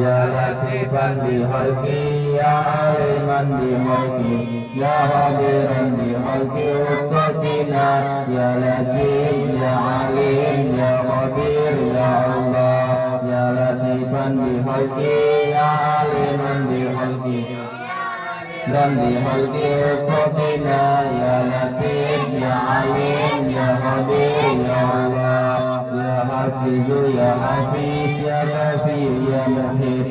ya latifan bi khalqi ya aliman bi khalqi ya khadiran bi khalqi ustadina ya latif ya alim ya khabir ya Allah ya latifan bi khalqi ya aliman bi khalqi dan bi khalqi ustadina ya latif ya alim ya khabir ya Allah ya hafizu ya hafiz ya kafi ya muhit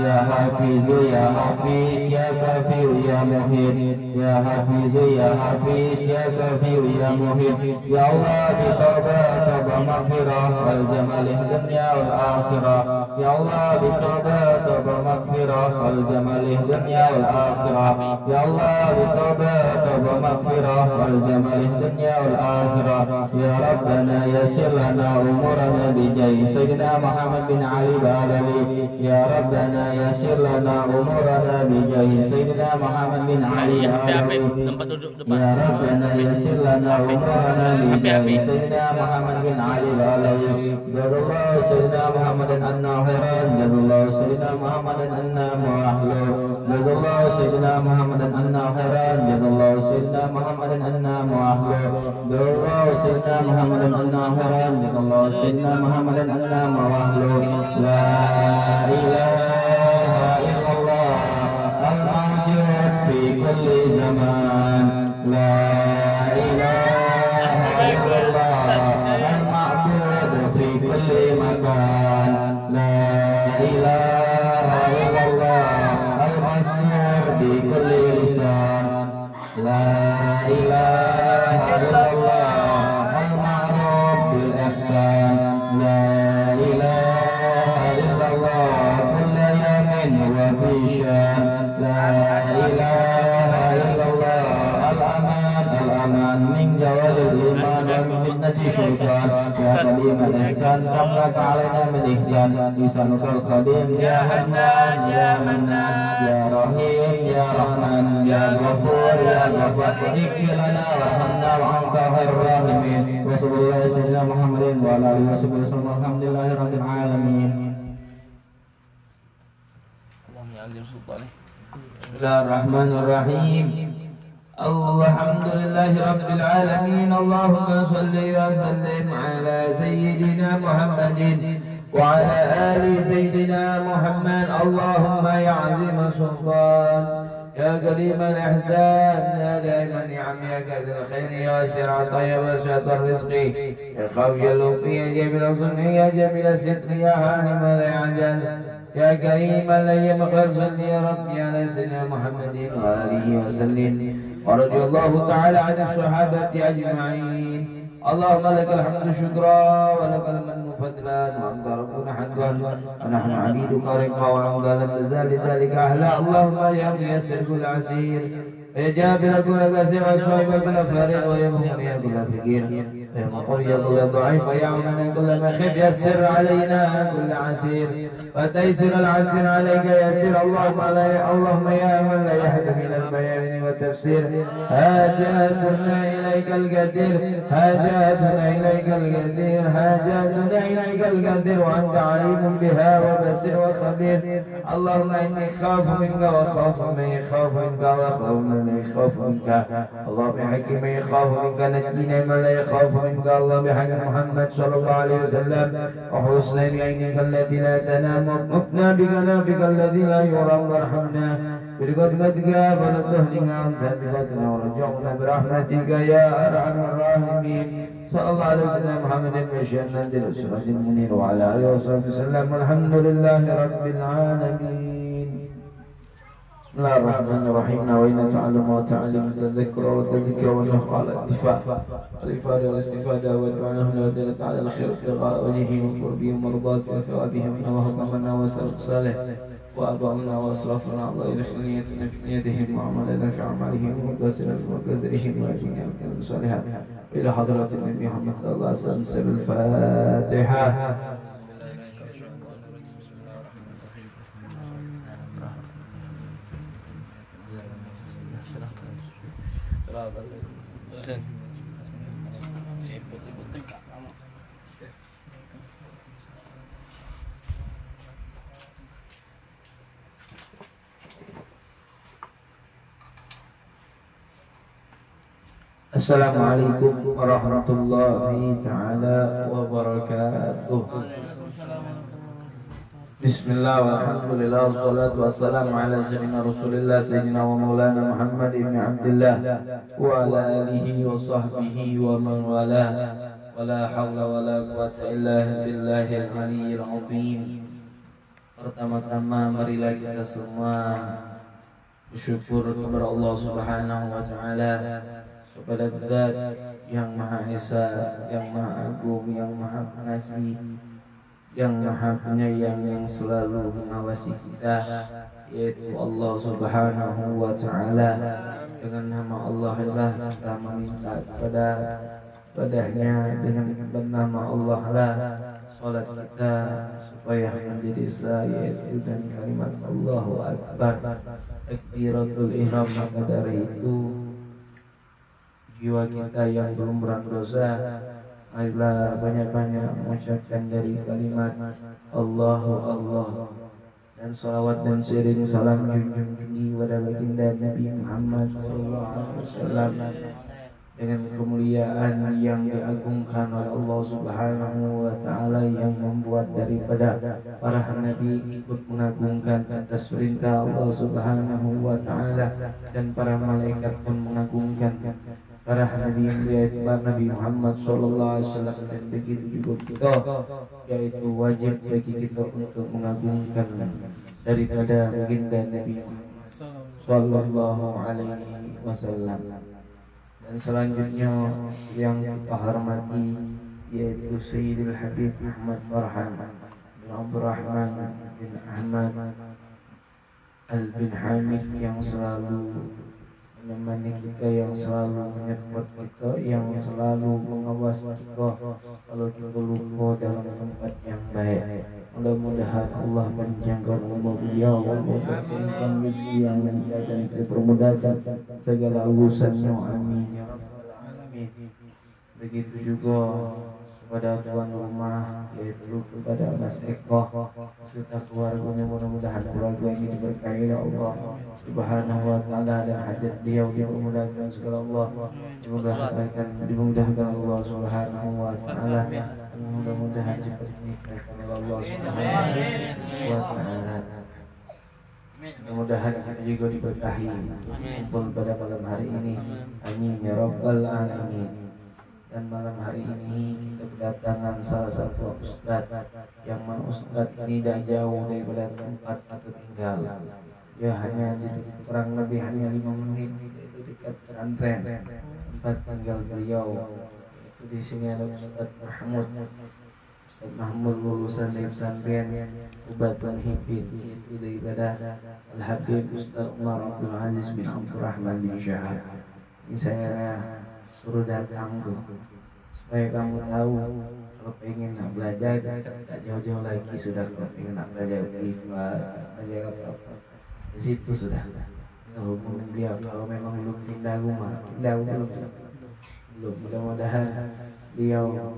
ya hafizu ya hafiz ya kafi ya muhit ya hafizu ya hafiz ya kafi ya muhit ya Allah bi taubat wa maghfirah wal jamal dunya wal akhirah ya Allah bi taubat wa maghfirah wal jamal dunya wal akhirah ya Allah bi taubat wa maghfirah wal jamal dunya wal akhirah ya rabbana yassir lana umurana bi jahi sayyidina Muhammad bin Ali Balawi ya rabbana yassir lana umurana bi jahi sayyidina Muhammad bin Ali Balawi ya rabbana yassir lana umurana bi jahi sayyidina Muhammad bin Ali Balawi jazallahu sayyidina Muhammadan anna khairan jazallahu sayyidina Muhammadan anna muahlu jazallahu sayyidina Muhammadan anna khairan jazallahu sayyidina Muhammadan anna muahlu jazallahu sayyidina Muhammadan anna khairan jazallahu sayyidina Muhammadan anna muahlu la ilaha illallah al-mawjud fi kulli zaman la ilaha illallah al-ma'bud fi kulli makan la ilaha illallah al-masmur bi kulli lisan la ilaha illallah al-ma'ruf bil ihsan la ilaha illallah kullu yamin wa fi shan la ilaha illallah al-aman al-aman min jawalil iman wa min fitnati syaitan ya kalimat ihsan kamlaka alaina min ihsan ihsanukal qadim ya hannan ya mannan ya rahim ya rahman ya ghafur ya ghaffar ikfilana warhamna wa anta khairur rahimin wa sallallahu sayyidina Muhammadin wa ala alihi wa sahbihi wasallam alhamdulillahi rabbil alamin. Bismillahirrahmanirrahim. Alhamdulillahi rabbil alamin. Allahumma salli wa sallim ala sayyidina Muhammadin wa ala ali sayyidina Muhammad. Allahumma ya azim sultan يا كريم الإحسان يا دائم النعم يا كثير الخير يا واسع العطاء يا واسع الرزق يا خافي اللطف يا جميل الصنع يا جميل الستر يا حالم لا يعجل يا كريم الأيام خير صل يا ربي على سيدنا محمد وآله وسلم ورضي الله تعالى عن الصحابة أجمعين. اللهم لك الحمد شكرا ولك المن فضلا وأنت ربنا حقا ونحن عبيدك رقا وعودا لم تزال ذلك أهلا. اللهم يا ميسر كل عسير يا جابر كل كسير وشعيب كل فارغ ويا مغني كل فقير يا مقوي كل ضعيف ويا عوننا كل مخيف يسر علينا كل عسير وتيسر العسير عليك يسر. اللهم يا من لا يحد من البيان والتفسير حاجاتنا إليك الكثير حاجاتنا إليك الكثير حاجاتنا إليك الكثير وأنت عليم بها وبصير وخبير. اللهم إني خاف منك وخاف من يخاف منك وخاف من يخاف منك. اللهم بحق من يخاف منك نجينا من لا يخاف منك. اللهم بحق محمد صلى الله عليه وسلم وحسن عينك التي لا تنام واطمفنا بكنافك الذي لا يرام وارحمنا برقدك فلا تهلكنا عن سابقتنا ورجعنا برحمتك يا أرحم الراحمين. صلى الله على سيدنا محمد بشأن السراج المنير وعلى آله وصحبه وسلم والحمد لله رب العالمين. بسم الله الرحمن الرحيم. نوينا تعلم وتعلم الذكر والذكر والنفع على الاتفاق والإفادة والاستفادة والدعاء له دلت على الخير ابتغاء وجهه وقربه ومرضاته وثوابه وحكمنا وسلف صالح وأبائنا وأسرافنا الله يدخل نيتنا في نيتهم وعملنا في أعمالهم وكسرهم وكسرهم وأجمعنا من الصالحات إلى حضرة النبي محمد صلى الله عليه وسلم. سر الفاتحة. Assalamualaikum warahmatullahi taala wabarakatuh. Bismillah walhamdulillah wassalatu wassalamu ala sayyidina Rasulillah sayyidina wa maulana Muhammad ibn Abdullah wa ala alihi wa sahbihi wa man wala wala hawla wala quwata illa billahil aliyyil azim. Pertama-tama marilah kita semua bersyukur kepada Allah Subhanahu wa taala, kepada Zat yang Maha Esa, yang Maha Agung, yang Maha Pengasih, yang Maha Penyayang, yang selalu mengawasi kita, yaitu Allah Subhanahu wa taala. Dengan nama Allah lah kita meminta padanya, dengan nama Allah lah salat kita supaya menjadi sah, yaitu dan kalimat Allahu Akbar, takbiratul ihram. Maka dari itu jiwa kita yang belum berdosa, marilah banyak-banyak mengucapkan dari kalimat Allahu Allah, dan salawat dan sering salam junjung tinggi pada baginda Nabi Muhammad SAW, dengan kemuliaan yang diagungkan oleh Allah Subhanahu wa taala, yang membuat daripada para nabi ikut mengagungkan atas perintah Allah Subhanahu wa taala, dan para malaikat pun mengagungkan para nabi yaitu Nabi Muhammad sallallahu alaihi wasallam. Dan begitu juga kita, yaitu wajib bagi kita untuk mengagungkan daripada baginda Nabi sallallahu alaihi wasallam. Dan selanjutnya yang kita hormati yaitu Sayyidul Habib Ahmad Farhan bin Abdurrahman bin Ahmad Al-Bin Hamid, yang selalu menemani kita, yang selalu menyertai kita, yang selalu mengawasi kita kalau kita lupa dalam tempat yang baik. Mudah-mudahan Allah panjangkan umur beliau, Allah berikan rezeki yang lancar dan dipermudahkan segala urusannya, amin ya rabbal alamin. Begitu juga kepada tuan rumah, yaitu kepada Mas Eko serta keluarganya, mudah-mudahan keluarga ini diberkahi oleh Allah Subhanahu wa taala, dan hajat beliau dimudahkan segala Allah, dimudahkan Allah Subhanahu wa taala, mudah-mudahan diberkahi oleh Allah Subhanahu wa taala. Mudah-mudahan kita juga diberkahi kumpul pada malam hari ini, amin ya rabbal alamin. Dan malam hari ini kita kedatangan salah satu ustaz, yang mana ustaz ini tidak jauh daripada tempat kita tinggal. Ya, hanya kurang lebih hanya 5 menit, itu dekat pesantren tempat tinggal beliau. Itu di sini ada Ustaz Mahmud lulusan dari pesantren Ubatul Hibin, itu daripada Al-Habib Ustaz Umar Abdul Aziz bin Abdurrahman bin Syahab. Ini saya suruh datang tuh supaya kamu tahu, kalau pengen nak belajar tak jauh-jauh lagi sudah. Kalau pengen nak belajar privat, belajar apa-apa di situ sudah. Kalau dia kalau memang belum pindah rumah belum, mudah-mudahan beliau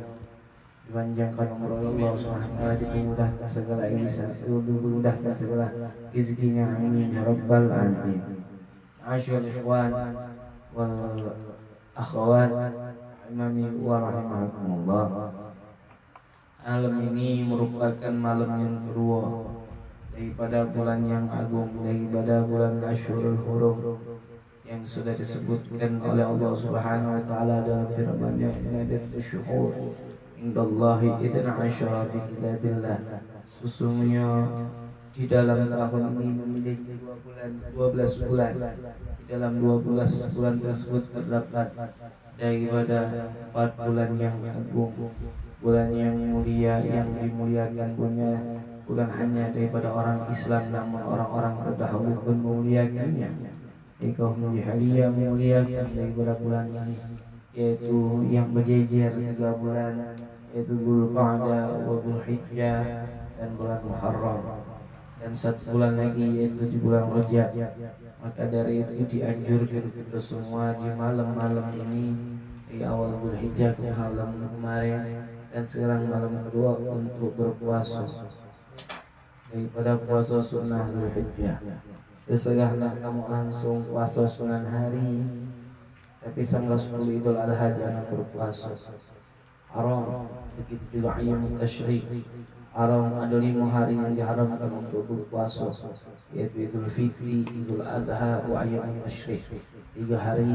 dipanjangkan umur Allah SWT, dimudahkan segala irisan, dimudahkan segala rezekinya, amin ya rabbal alamin. Asyhadu ikhwan wal akhwat imani wa rahimakumullah. Malam ini merupakan malam yang kedua daripada bulan yang agung, daripada bulan Asyurul Hurum, yang sudah disebutkan oleh Allah Subhanahu wa taala dalam firman-Nya, "Innadat syuhur indallahi idna asyara fi kitabillah." Sesungguhnya di dalam tahun ini memiliki 12 bulan. Di dalam 12 bulan tersebut terdapat daripada 4 bulan yang agung, bulan yang mulia, yang dimuliakan bukan hanya daripada orang Islam, namun orang-orang terdahulu pun memuliakannya. Kaum jahiliyah memuliakan daripada bulan ini, yaitu yang berjejer 3 bulan, yaitu Dzulqa'dah, Dzulhijjah, dan bulan Muharram, dan 1 bulan lagi yaitu di bulan Rajab. Maka dari itu dianjurkan kita semua di malam-malam ini, di awal Dzulhijjah ke malam kemarin dan sekarang malam kedua, untuk berpuasa daripada puasa sunnah Dzulhijjah. Sesegahlah kamu langsung puasa sunnah hari, Tapi tanggal 10 Idul Adha jangan berpuasa. Haram. Begitu juga Ayyamut Tasyrik. Haram, ada 5 hari yang diharamkan untuk berpuasa, yaitu Idul Fitri, Idul Adha, wa Ayyamut Tasyrik. 3 hari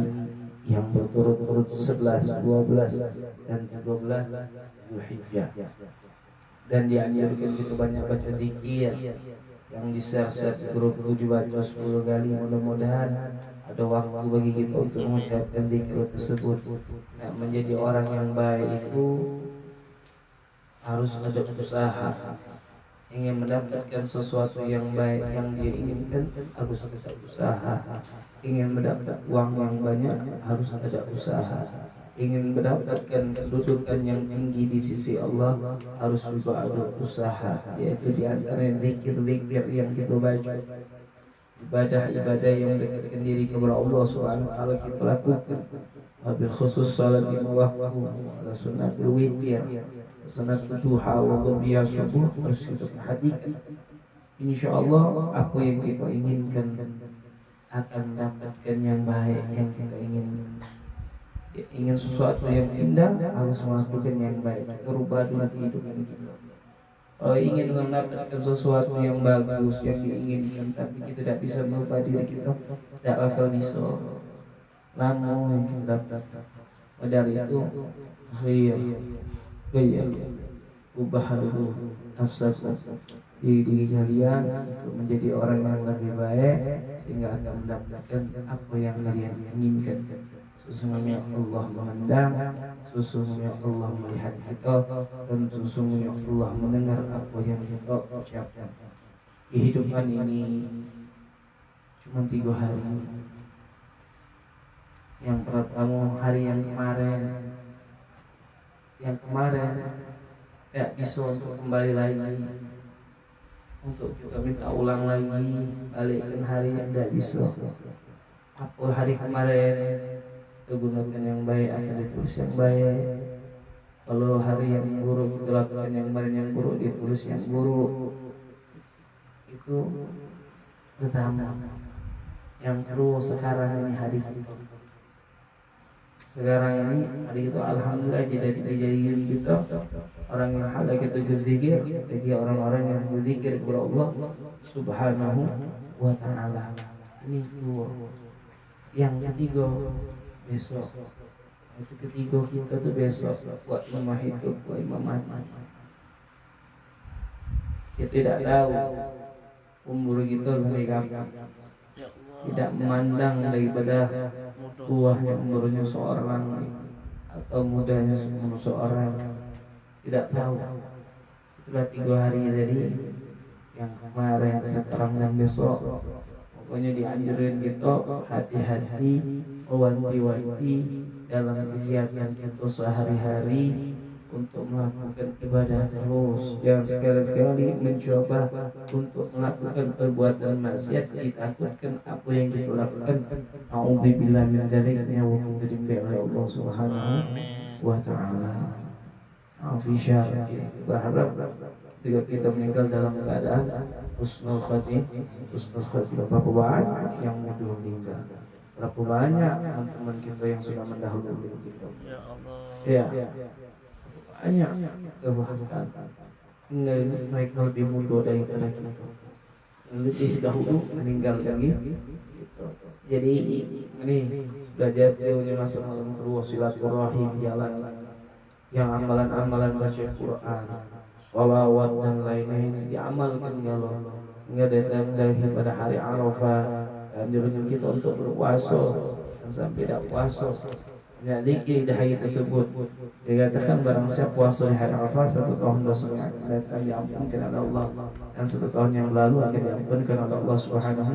yang berturut-turut 11, 12 dan 13 Zulhijjah. Dan dianjurkan kita banyak baca zikir yang di-share di grup baca 10 kali. Mudah-mudahan ada waktu bagi kita untuk mengucapkan zikir tersebut. Nah, menjadi orang yang baik itu harus ada usaha. Ingin mendapatkan sesuatu yang baik yang dia inginkan harus ada usaha. Ingin mendapat uang yang banyak harus ada usaha. Ingin mendapatkan kedudukan yang tinggi di sisi Allah harus juga ada usaha. Yaitu di antara zikir-zikir yang kita baca, ibadah-ibadah yang mendekatkan diri kepada Allah Subhanahu wa taala kita lakukan. Wabil khusus salat lima waktu, ada sunnatul witir, sunnatul duha, wa dhuhriya subuh harus kita perhatikan. Insyaallah apa yang kita inginkan akan mendapatkan yang baik yang kita ingin. Ingin sesuatu yang indah harus melakukan yang baik. Rubah dulu kehidupan kita. Kalau ingin mendapatkan sesuatu yang bagus yang diinginkan tapi kita tidak bisa merubah diri kita, tidak bakal bisa. Namun yang kita dapat dari itu ubah dulu nafsu diri kalian untuk menjadi orang yang lebih baik sehingga akan mendapatkan apa yang kalian inginkan. Sesungguhnya Allah memandang, sesungguhnya Allah melihat kita, dan sesungguhnya Allah mendengar apa yang kita ucapkan. Kehidupan ini cuma 3 hari. Yang pertama hari yang kemarin tidak bisa untuk kembali lagi, untuk kita minta ulang lagi, balikkan hari yang tidak bisa. Apa hari kemarin kita gunakan yang baik akan ditulis yang baik. Kalau hari yang buruk kita lakukan yang kemarin yang buruk, ditulis yang buruk. Itu pertama. Yang kedua, sekarang ini hari kita. Sekarang ini hari itu alhamdulillah tidak dijadikan kita orang yang halal kita berzikir, bagi orang-orang yang berzikir kepada Allah Subhanahu wa taala. Ini dua. Yang ketiga besok. Itu ketiga kita tuh besok buat imam hidup, buat imam mati. Kita tidak tahu umur kita sampai kapan. Tidak memandang daripada tuahnya umurnya seorang atau mudanya umur seorang, tidak tahu. Itulah 3 hari tadi yang kemarin, sekarang dan besok. Pokoknya dianjurin kita hati-hati, wanti-wanti dalam kegiatan kita sehari-hari untuk melakukan ibadah terus. Jangan sekali-sekali mencoba untuk melakukan perbuatan maksiat ditakutkan apa yang kita lakukan. A'udzubillah min dzaliknya wa qadrim oleh Allah Subhanahu wa taala. Afisha berharap ketika kita meninggal dalam keadaan husnul khatimah. Berapa banyak yang mudah meninggal, berapa banyak teman-teman kita yang sudah mendahului kita. Ya, banyak kebahkan mereka lebih muda daripada kita, lebih dahulu meninggal lagi gitu. Jadi ini belajar ilmu masuk terus silaturahim, jalan yang amalan-amalan baca Quran, sholawat dan lain-lain diamalkan kalau nggak datang dari pada hari Arafah. Anjuran kita untuk berpuasa dan sampai tidak puasa hanya zikir di hari tersebut. Dikatakan barang siapa puasa di hari Arafah 1 tahun dosanya akan datang diampunkan oleh Allah, dan 1 tahun yang lalu akan diampunkan oleh Allah Subhanahu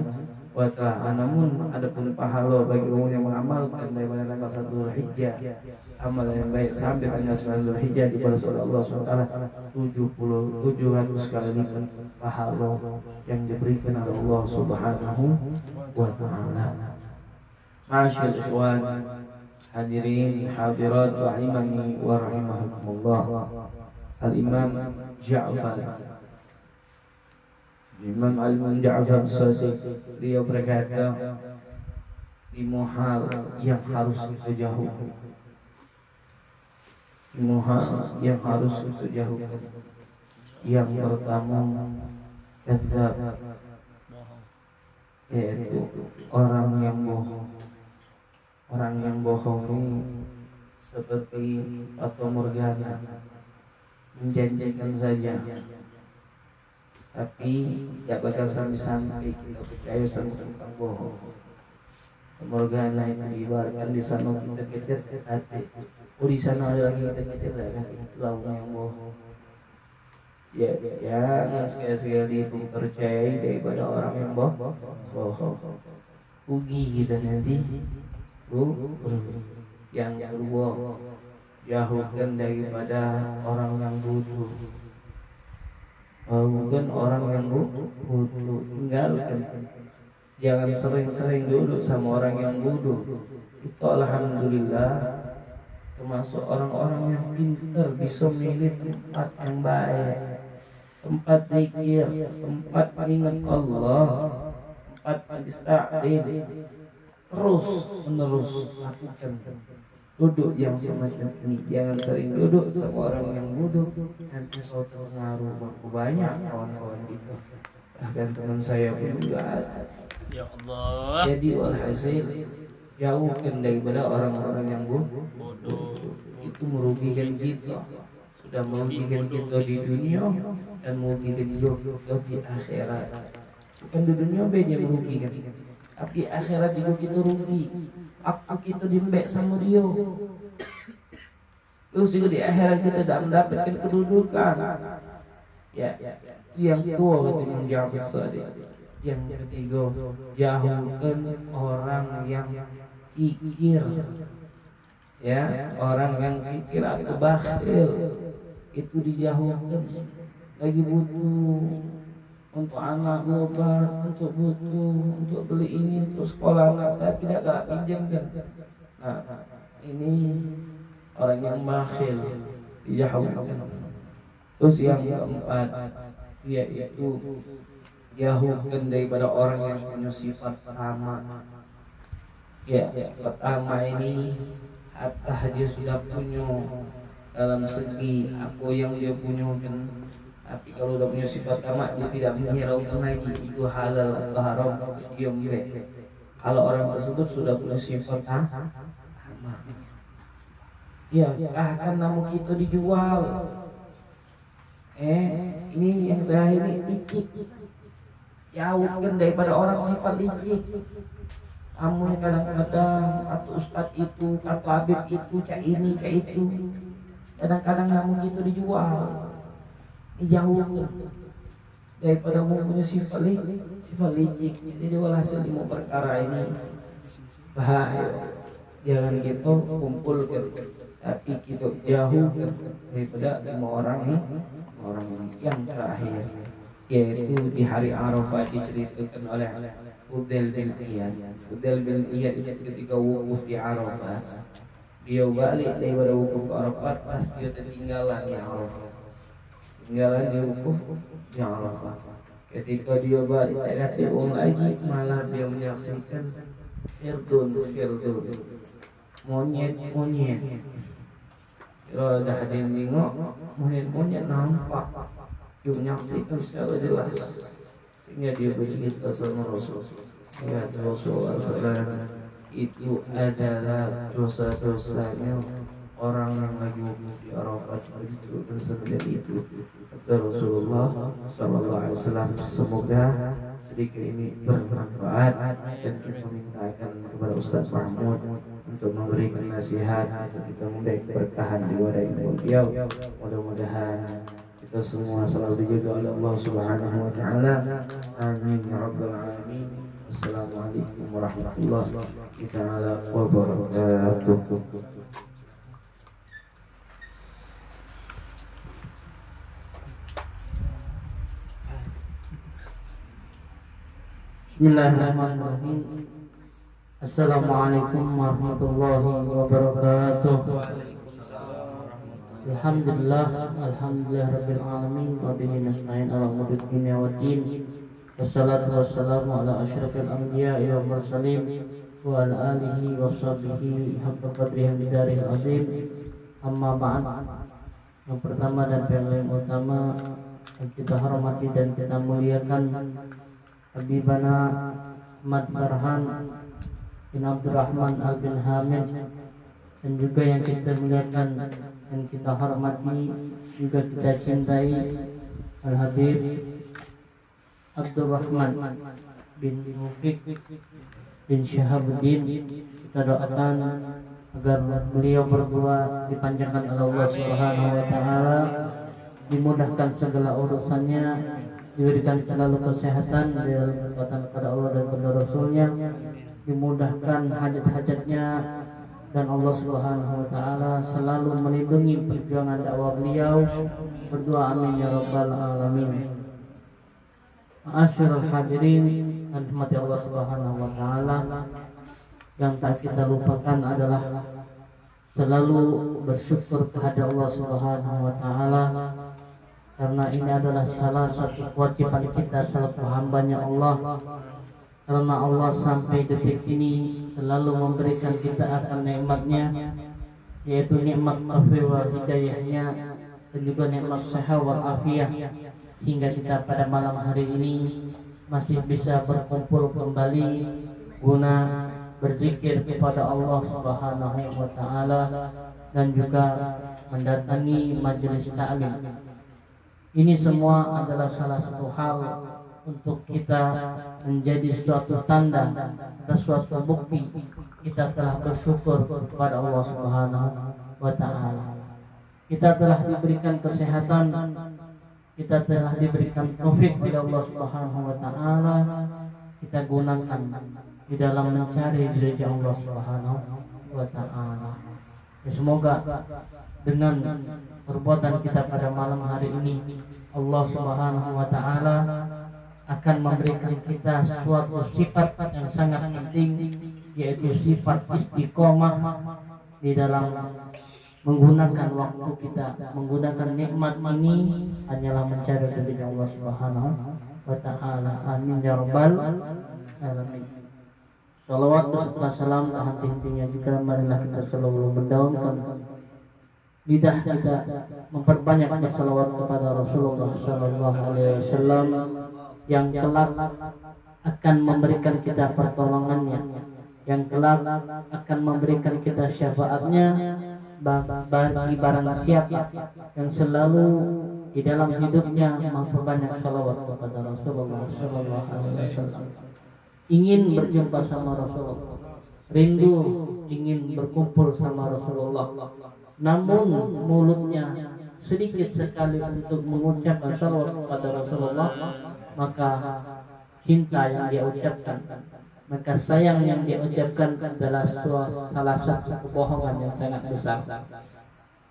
wa taala. Namun ada pun pahala bagi orang yang mengamalkan daripada tanggal 1 Zulhijjah, amal yang baik sampai tanggal 9 Zulhijjah dibalas oleh Allah Subhanahu wa taala 700 kali lipat pahala yang diberikan oleh Allah Subhanahu wa taala. Ma'asyiral ikhwan, hadirin hadirat rahimani wa rahimakumullah. Al-Imam Ja'far, Imam Al-Imam Ja'far Shadiq, dia berkata lima hal yang harus kita jauhkan. Lima hal yang harus kita jauhkan. Yang pertama, kadzab, yaitu orang yang bohong. Orang yang bohong ini seperti Fata Morgana, menjanjikan saja, tapi tidak bakal sampai kita percaya sama tukang bohong. Morgana itu diibaratkan di sana kita ketir hati, di sana ada lagi kita ketir lagi, itu lawan yang bohong. Ya, sekali-sekali dipercayai daripada orang yang bohong. Rugi kita nanti. Yang kedua, jauhkan daripada orang yang bodoh. Bukan orang yang bodoh, tinggalkan. Jangan sering-sering duduk sama orang yang bodoh. Itu alhamdulillah termasuk orang-orang yang pintar, bisa milih tempat yang baik, tempat zikir, tempat ingat Allah, tempat majlis taklim. Terus menerus lakukan duduk yang semacam ini. Jangan sering duduk sama orang yang bodoh, nanti kau terpengaruh. Banyak kawan-kawan kita, bahkan teman saya pun juga ada. Ya Allah. Jadi walhasil, jauhkan daripada orang-orang yang bodoh. Itu merugikan kita, sudah merugikan kita di dunia dan merugikan kita di akhirat. Bukan di dunia beda merugikan, tapi akhirat juga kita rugi. Apa kita dimbek sama dia, terus juga di akhirat kita tidak mendapatkan kedudukan. Ya, itu yang tua kata Imam Ja'far Shadiq. Yang ketiga, jauhkan orang yang kikir. Ya, orang yang kikir atau bakhil itu dijauhkan. Lagi butuh untuk anak obat, untuk butuh, untuk beli ini, untuk sekolah anak saya tidak pinjamkan. Nah, ini orang yang bakhil dijauhkan. Terus yang keempat, yaitu jauhkan daripada orang yang punya sifat tamak. Ya, sifat tamak ini hatta dia sudah punya dalam segi apa yang dia punya kan. Tapi kalau udah punya sifat tamak, dia tidak menghiraukan lagi itu halal atau haram, dia milih. Kalau orang tersebut sudah punya sifat tamak, ya akan nama kita dijual. Ini yang terakhir ini licik. Jauhkan daripada orang sifat licik. Kamu kadang-kadang atau ustadz itu, atau habib itu, cak ini, cak itu. Kadang-kadang namun itu dijual. Dijauhkan daripada mempunyai sifat licik. Jadi walhasil lima perkara ini bahaya. Jangan kita kumpulkan, tapi kita jauhkan daripada lima orang yang terakhir, yaitu di hari Arafah diceritakan oleh Fudail bin Iyad. Fudail bin Iyad itu ketika wukuf di Arafah, dia balik daripada wukuf Arafah, pas dia tertinggalan di Arafah. Tinggalan di wukuf di Arafah. Ketika dia balik tak ada uang lagi, malah dia menyaksikan firdun, monyet. Kalau ada hadir tengok, monyet nampak. Dia menyaksikan secara jelas, sehingga dia bercerita sama Rasul. Ya Rasulullah SAW, itu adalah dosa-dosanya orang yang lagi wukuf di Arafah itu seperti itu. Kata Rasulullah SAW, semoga sedikit ini bermanfaat dan kita mintakan kepada Ustaz Mahmud untuk memberikan nasihat untuk kita memberi bertahan di wadah ilmu beliau. Mudah-mudahan kita semua selalu dijaga oleh Allah Subhanahu wa taala. Amin ya rabbal alamin. Assalamualaikum warahmatullahi taala wabarakatuh. Bismillahirrahmanirrahim. Assalamualaikum warahmatullahi wabarakatuh. Alhamdulillah rabbil alamin wa bihi nasta'in ala umuri dunya waddin. Wassalatu wassalamu ala asyrafil anbiya'i wal mursalin wa ala alihi wa sahbihi haqqa qadrihi bidaril azim. Amma ba'd. Yang pertama dan paling utama yang kita hormati dan kita muliakan Habibana Ahmad Farhan bin Abdurrahman Al bin Hamid, dan juga yang kita muliakan dan kita hormati juga kita cintai Al Habib Abdurrahman bin Mufiq bin Syahabuddin. Kita doakan agar beliau berdua dipanjangkan oleh Allah Subhanahu wa taala, dimudahkan segala urusannya, diberikan selalu kesehatan dalam ketaatan kepada Allah dan kepada Rasulnya, dimudahkan hajat-hajatnya, dan Allah Subhanahu wa taala selalu melindungi perjuangan dakwah beliau. Berdoa amin ya rabbal alamin. Ma'asyiral hadirin dan rahmati Allah Subhanahu wa taala, yang tak kita lupakan adalah selalu bersyukur kepada Allah Subhanahu wa taala, karena ini adalah salah satu kewajiban kita selaku hambanya Allah. Karena Allah sampai detik ini selalu memberikan kita akan nikmatnya, yaitu nikmat taufik wal hidayahnya, dan juga nikmat sehat wal afiyah, sehingga kita pada malam hari ini masih bisa berkumpul kembali guna berzikir kepada Allah Subhanahu wa taala dan juga mendatangi majelis ta'lim. Ini semua adalah salah satu hal untuk kita menjadi suatu tanda dan suatu bukti kita telah bersyukur kepada Allah Subhanahu wa taala. Kita telah diberikan kesehatan, kita telah diberikan taufik oleh Allah Subhanahu wa taala, kita gunakan di dalam mencari ridha Allah Subhanahu wa taala. Semoga dengan perbuatan kita pada malam hari ini, Allah Subhanahu wa taala akan memberikan kita suatu sifat yang sangat penting, yaitu sifat istiqomah di dalam menggunakan waktu kita, menggunakan nikmat ini hanyalah mencari ridha Allah Subhanahu wa taala. Amin ya rabbal alamin. Salawat beserta salam tak henti-hentinya juga marilah kita selalu mendaunkan lidah kita, memperbanyak salawat kepada Rasulullah sallallahu alaihi wasallam yang kelak akan memberikan kita pertolongannya, yang kelak akan memberikan kita syafaatnya bagi barang siapa yang selalu di dalam hidupnya memperbanyak salawat kepada Rasulullah sallallahu alaihi wasallam. Ingin berjumpa sama Rasulullah, rindu ingin berkumpul sama Rasulullah, namun mulutnya sedikit sekali untuk mengucapkan salawat kepada Rasulullah, maka cinta yang dia ucapkan, maka sayang yang dia ucapkan adalah salah satu kebohongan yang sangat besar.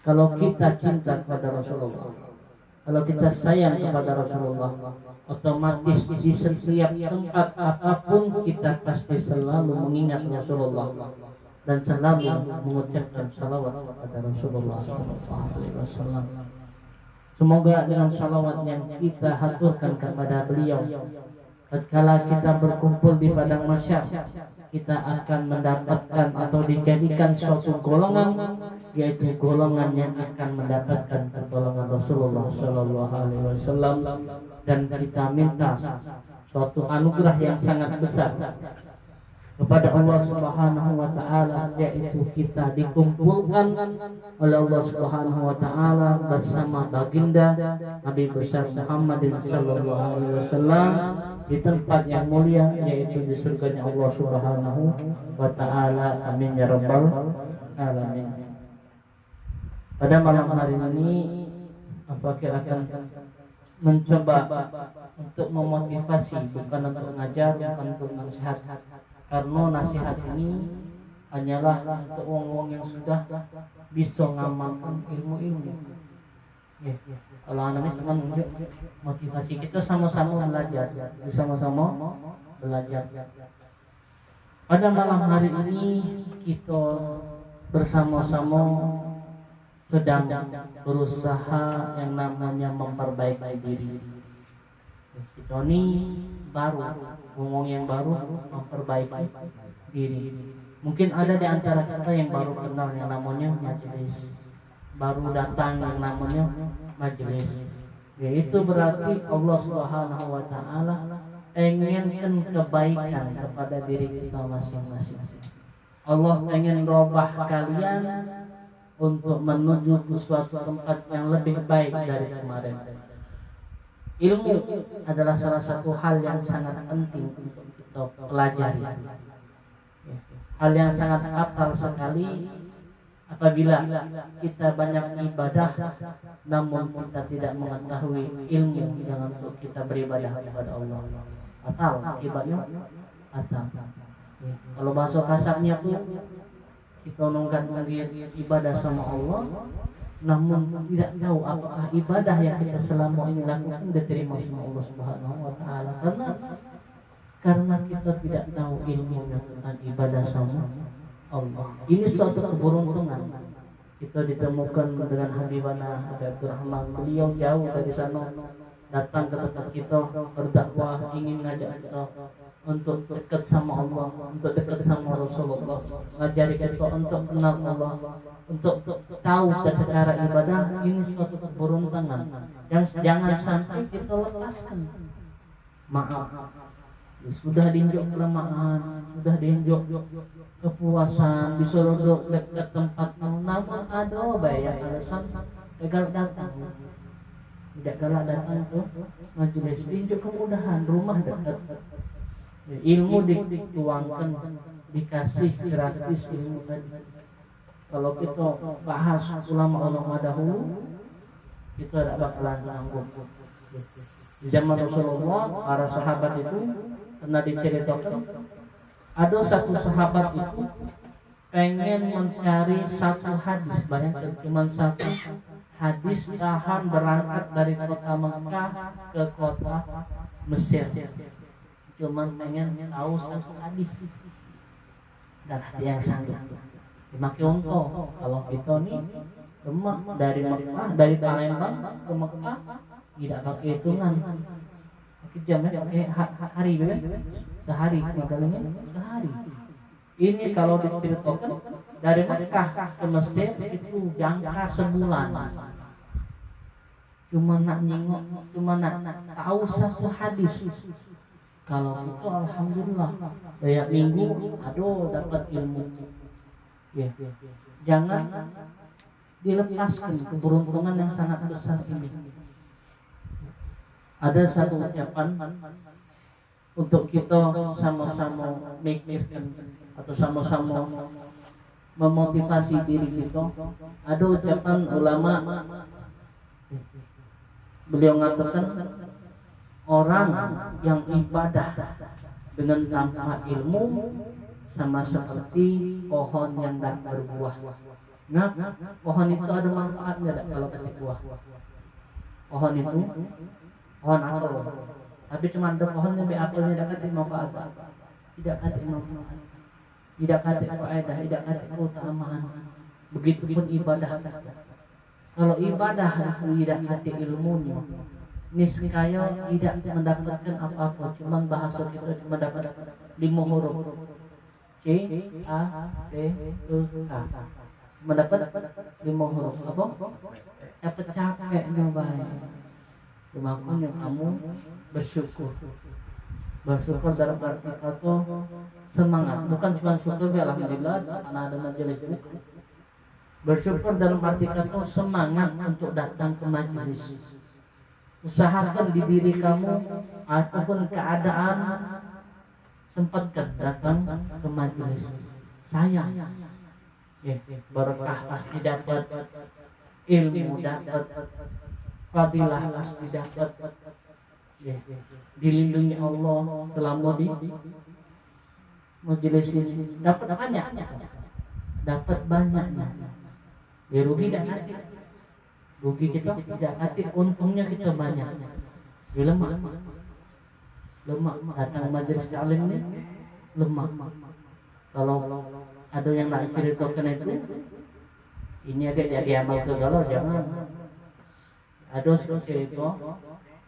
Kalau kita cinta kepada Rasulullah, kalau kita sayang kepada Rasulullah, otomatis di setiap tempat apapun kita pasti selalu mengingat Rasulullah dan selalu mengucapkan salawat kepada Rasulullah SAW. Semoga dengan salawat yang kita haturkan kepada beliau, tatkala kita berkumpul di padang mahsyar, kita akan mendapatkan atau dijadikan suatu golongan, yaitu golongan yang akan mendapatkan pertolongan Rasulullah Sallallahu Alaihi Wasallam, dan kita minta suatu anugerah yang sangat besar kepada Allah Subhanahu wa taala, yaitu kita dikumpulkan oleh Allah Subhanahu wa taala bersama baginda Nabi besar Muhammad sallallahu alaihi wasallam di tempat yang mulia, yaitu di surganya Allah Subhanahu wa taala. Amin ya rabbal alamin. Pada malam hari ini Fakir akan mencoba untuk memotivasi, bukan untuk mengajar, bukan untuk nasihat, karena nasihat ini hanyalah untuk wong-wong yang sudah bisa ngamalkan ilmu-ilmu. Kalau anaknya cuma motivasi, kita sama-sama belajar, sama-sama belajar. Pada malam hari ini kita bersama-sama sedang berusaha yang namanya memperbaiki diri. Kita ini baru, ngomong yang baru, memperbaiki diri. Mungkin ada di antara kita yang baru kenal yang namanya majelis, baru datang yang namanya majelis. Ya, itu berarti Allah Subhanahu wa taala inginkan kebaikan kepada diri kita masing-masing. Allah ingin merubah kalian untuk menuju ke suatu tempat yang lebih baik dari kemarin. Ilmu adalah salah satu hal yang sangat penting untuk kita pelajari. Hal yang sangat fatal sekali apabila kita banyak ibadah namun kita tidak mengetahui ilmu yang untuk kita beribadah kepada Allah. Fatal akibatnya, fatal. Kalau bahasa kasarnya tuh kita nongkat ibadah sama Allah namun tidak tahu apakah ibadah yang kita selama ini lakukan diterima sama Allah Subhanahu wa taala, karena kita tidak tahu ilmu tentang ibadah sama Allah. Ini suatu keberuntungan. Kita ditemukan dengan Habibana Abdurrahman. Beliau jauh dari sana datang ke tempat kita berdakwah, ingin ngajak kita untuk dekat sama Allah, untuk dekat sama Rasulullah, ngajari kita untuk kenal Allah, untuk tahu cara ibadah. Ini suatu keberuntungan yang jangan sampai kita lepaskan. Maaf, sudah diinjak kelemahan, sudah diinjak kepuasan, disuruh dekat tempat namun ada bayar alasan gagal datang. Tidak galak datang tuh majelis, diinjak kemudahan, rumah dekat. Ilmu dituangkan, dikasih gratis ilmu tadi. Kalau kita bahas ulama-ulama dahulu, kita tidak bakalan sanggup. Di zaman Rasulullah, para sahabat itu pernah diceritakan, ada satu sahabat itu pengen mencari satu hadis, bayangkan cuma satu hadis, tahan berangkat dari kota Mekah ke kota Mesir, cuman pengen tahu satu hadis. Dan hati yang sanggup dimakai untung. Kalau kita nih rumah dari Mekah, dari Palembang ke Mekah tidak pakai hitungan, pakai jam ya, pakai hari ya, sehari tinggalnya sehari. Ini kalau diceritakan dari Mekah ke Mesir itu jangka sebulan. Cuma nak nyingok, cuma nak tahu satu hadis. Kalau itu alhamdulillah tiap minggu aduh dapat ilmu. Ya. Jangan dilepaskan keberuntungan yang sangat besar ini. Ada satu ucapan untuk kita sama-sama mikirkan atau sama-sama memotivasi diri kita. Ada ucapan ulama, beliau mengatakan orang yang ibadah dengan tanpa ilmu sama seperti pohon yang tidak berbuah. Nah, pohon itu ada manfaatnya tidak kalau ketik buah? Pohon itu pohon apel, tapi cuma ada pohon yang apelnya tidak ketik manfaat, tidak ketik manfaat, tidak ketik faedah, tidak ketik keutamaan. Begitupun ibadah. Kalau ibadah itu tidak ketik ilmunya, niscaya tidak mendapatkan apa-apa. Cuma bahasa kita cuma dapat 5 huruf C A D E K, mendapat 5 huruf apa? Dapat capeknya baik. Makanya kamu bersyukur. Bersyukur dalam arti kata semangat, bukan cuma syukur alhamdulillah karena ada majelis ini. Bersyukur dalam arti kata semangat untuk datang ke majelis. Usahakan di diri kamu ataupun keadaan, sempatkan datang ke majelis. Sayang, berkah pasti dapat, ilmu dapat, fadilah pasti dapat, dilindungi Allah selama di majelis ini. Dapat banyak, dapat banyaknya. Ya rugi tidak hati, rugi kita tidak hati, untungnya kita banyak. Lemah datang majelis taklim ini lemah. Kalau ada yang nak ceritakan itu, ini agak jadi amal segala, jangan. Ada cerita,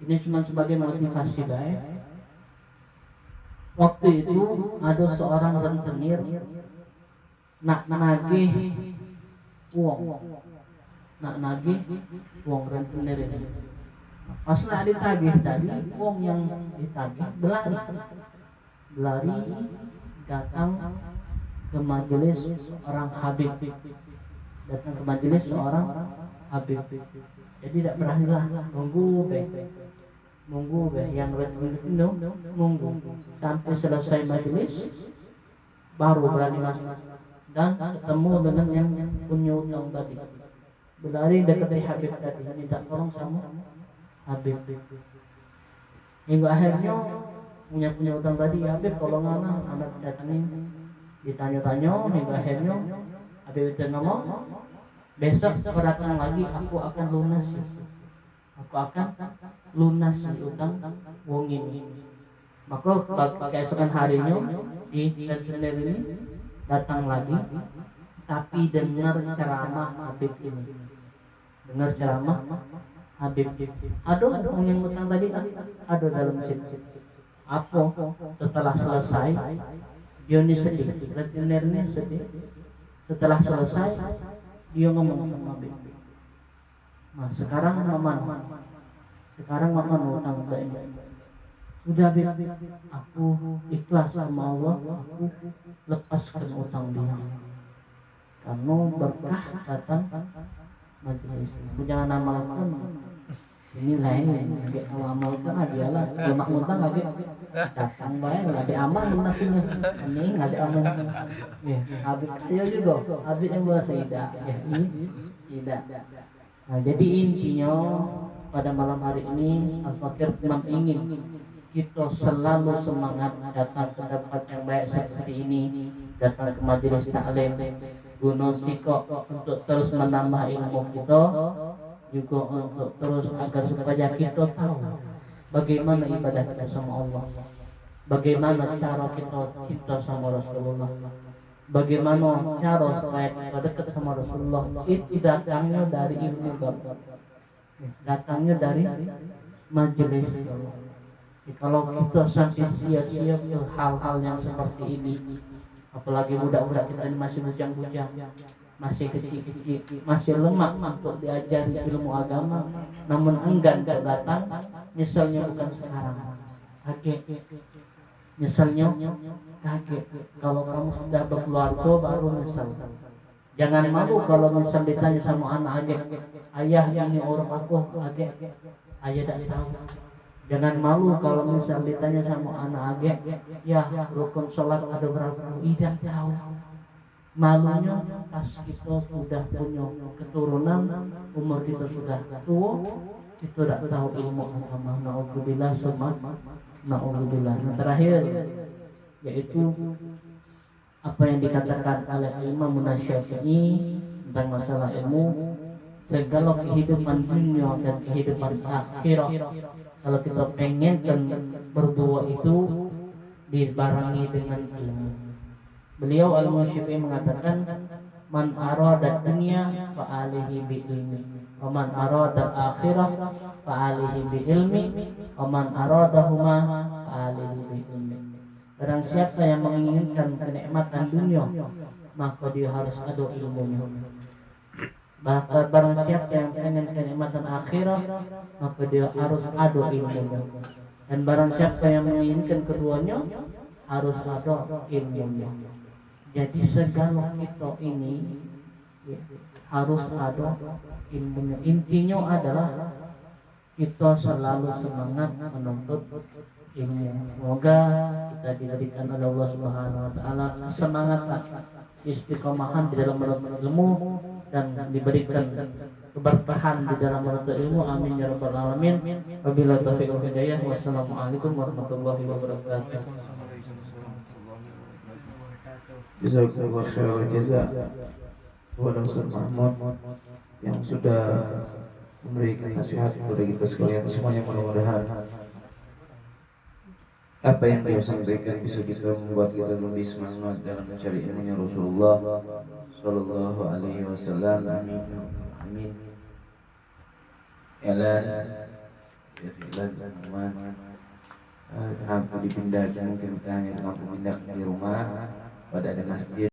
ini cuma sebagai motivasi baik. Waktu itu ada seorang rentenir nak nagih uang, rentenir ini. Pas nak ditagih tadi, uang yang ditagih berlari datang ke majelis seorang habib, Jadi tidak beranilah nunggu yang nunggu sampai selesai majelis baru berani masuk dan ketemu dengan yang punya utang tadi. Berlari dekat Habib tadi minta tolong sama Habib. Hingga akhirnya punya utang tadi, Habib tolong anak datangin, ditanya-tanya hingga akhirnya Habib itu ngomong, besok datang lagi aku akan lunasi utang wong ini. Maka keesokan harinya si rentenir ini datang lagi, tapi dengar ceramah Habib ini. Aduh, yang utang tadi ada dalam situ. Apa? Setelah selesai, dia ini sedih. Rentenir ini sedih. Setelah selesai, dia ngomong sama Habib. Nah, sekarang mama utang ini. Sudah Habib, aku ikhlas sama Allah, aku lepaskan utang dia. Karena berkah datang majelis. Jangan amalkan ini lain, amalkan aja lah. Lemak utang aja datang baik, nggak ada amal lunasnya. Ini nggak ada amal. Ya, Habib saya juga, Habib yang bahasa tidak. Ya, ini tidak. Nah, jadi intinya pada malam hari ini Al-Fakir cuma ingin kita selalu semangat datang ke tempat yang baik seperti ini, datang ke majelis taklim, guna siko untuk terus menambah ilmu kita, juga untuk terus agar supaya kita tahu bagaimana ibadah kita sama Allah, bagaimana cara kita cinta sama Rasulullah, bagaimana cara supaya kita dekat sama Rasulullah. Itu datangnya dari ilmu, datangnya dari majelis. Kalau kita sampai sia-sia hal-hal yang seperti ini, apalagi budak-budak kita ini masih bujang-bujang, masih kecil-kecil, masih lemah untuk diajari ilmu agama, namun enggan datang, nyeselnya bukan sekarang, kaget. Kalau kamu sudah berkeluarga baru nyesel. Jangan malu kalau misal ditanya sama anak adik, ayah ini orang aku, adik, ayah tidak tahu. Jangan malu kalau misal ditanya sama anak adik, ya rukun sholat ada berapa, tidak tahu. Malunya pas kita sudah punya keturunan, umur kita sudah tua, kita tidak tahu ilmu agama. Na'udzubillah summa na'udzubillah. Yang terakhir yaitu apa yang dikatakan oleh Imam Syafi'i tentang masalah ilmu. Segala kehidupan dunia dan kehidupan akhirat, kalau kita pengen dan berdua itu dibarengi dengan ilmu. Beliau Al-Syafi'i mengatakan, man arada dunya fa alihi bi ilmi, wa man arada akhirah fa alihi bi ilmi, wa man aradahuma fa alihi bi ilmi. Barang siapa yang menginginkan kenikmatan dunia, maka dia harus ada ilmunya. Bahkan barang siapa yang ingin kenikmatan akhirat, maka dia harus ada ilmunya. Dan barang siapa yang menginginkan keduanya, harus ada ilmunya. Jadi segala kita ini harus ada ilmunya. Intinya adalah kita selalu semangat menuntut ilmu. Semoga kita diberikan oleh Allah Subhanahu wa taala semangat, istiqomahan di dalam menuntut ilmu, dan diberikan keberkahan di dalam menuntut ilmu. Amin ya rabbal alamin. Wabillahi taufiq wal hidayah. Wassalamualaikum warahmatullahi wabarakatuh. Jazakallahu khairal jazaa kepada Ustaz Mahmud yang sudah memberikan nasihat kepada kita sekalian semuanya. Mudah-mudahan apa yang dia sampaikan bisa kita membuat kita lebih semangat dalam mencari ilmunya Rasulullah Sallallahu Alaihi Wasallam. Amin. Amin. Elan. kenapa dipindah, mungkin kita hanya mampu pindah di rumah pada ada masjid.